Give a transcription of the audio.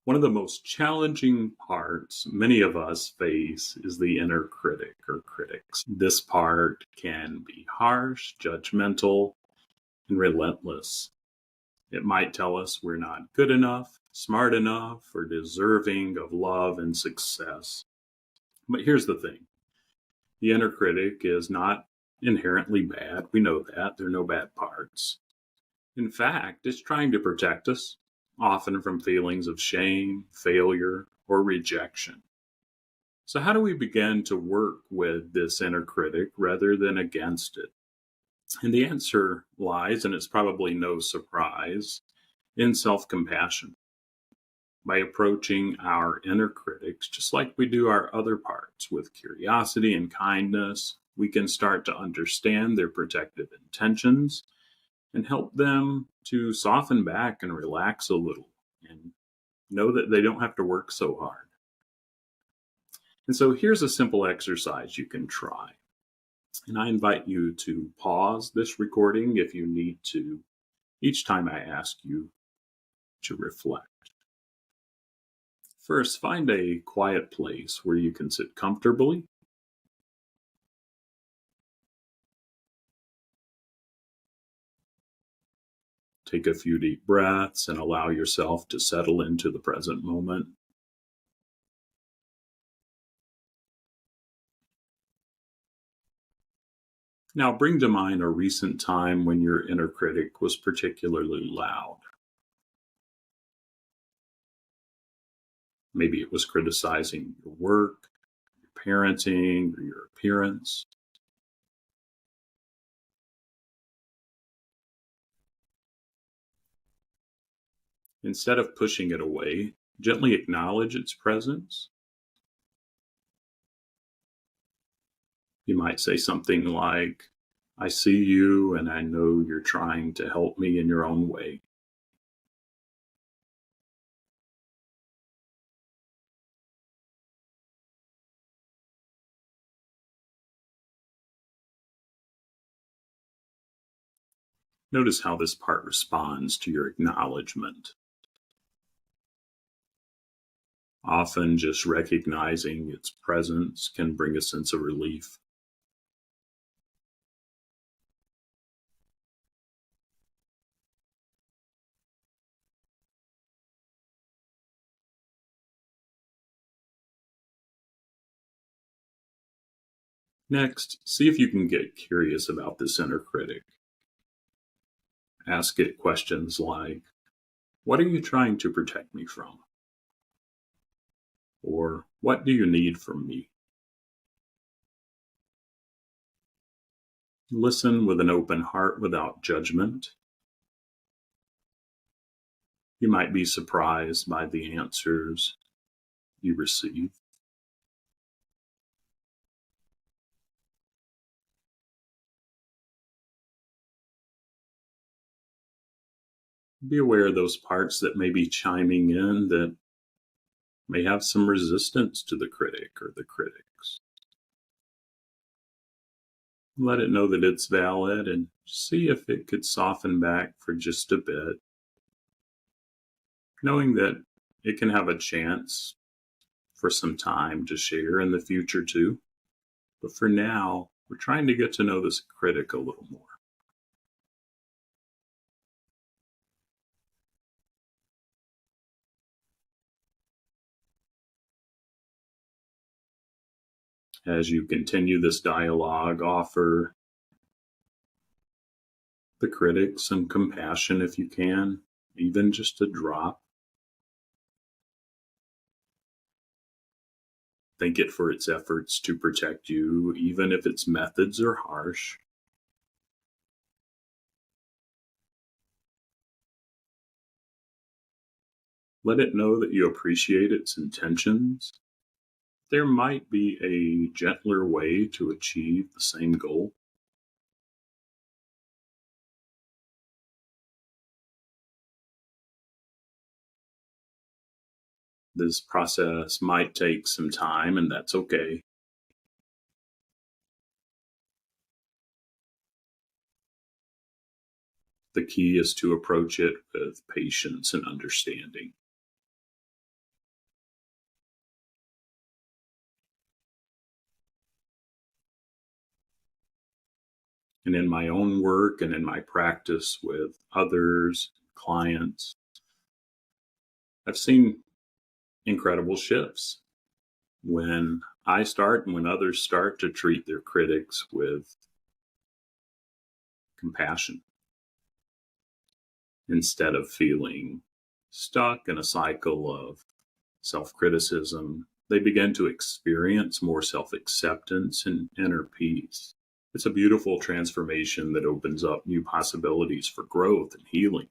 One of the most challenging parts many of us face is the inner critic or critics. This part can be harsh, judgmental, and relentless. It might tell us we're not good enough, smart enough, or deserving of love and success. But here's the thing: the inner critic is not inherently bad. We know that. There are no bad parts. In fact, it's trying to protect us, often from feelings of shame, failure, or rejection. So, how do we begin to work with this inner critic rather than against it? And the answer lies, and it's probably no surprise, in self compassion. By approaching our inner critics just like we do our other parts with curiosity and kindness, we can start to understand their protective intentions and help them to soften back and relax a little and know that they don't have to work so hard. And so here's a simple exercise you can try. And I invite you to pause this recording if you need to, each time I ask you to reflect. First, find a quiet place where you can sit comfortably. Take a few deep breaths and allow yourself to settle into the present moment. Now bring to mind a recent time when your inner critic was particularly loud. Maybe it was criticizing your work, your parenting, or your appearance. Instead of pushing it away, gently acknowledge its presence. You might say something like, "I see you and I know you're trying to help me in your own way." Notice how this part responds to your acknowledgement. Often just recognizing its presence can bring a sense of relief. Next, see if you can get curious about this inner critic. Ask it questions like, "What are you trying to protect me from?" Or, "What do you need from me?" Listen with an open heart without judgment. You might be surprised by the answers you receive. Be aware of those parts that may be chiming in that may have some resistance to the critic or the critics. Let it know that it's valid and see if it could soften back for just a bit, knowing that it can have a chance for some time to share in the future too. But for now, we're trying to get to know this critic a little more. As you continue this dialogue, offer the critic some compassion if you can, even just a drop. Thank it for its efforts to protect you, even if its methods are harsh. Let it know that you appreciate its intentions. There might be a gentler way to achieve the same goal. This process might take some time, and that's okay. The key is to approach it with patience and understanding. And in my own work and in my practice with others, clients, I've seen incredible shifts when I start and when others start to treat their critics with compassion instead of feeling stuck in a cycle of self-criticism. They begin to experience more self-acceptance and inner peace. It's a beautiful transformation that opens up new possibilities for growth and healing.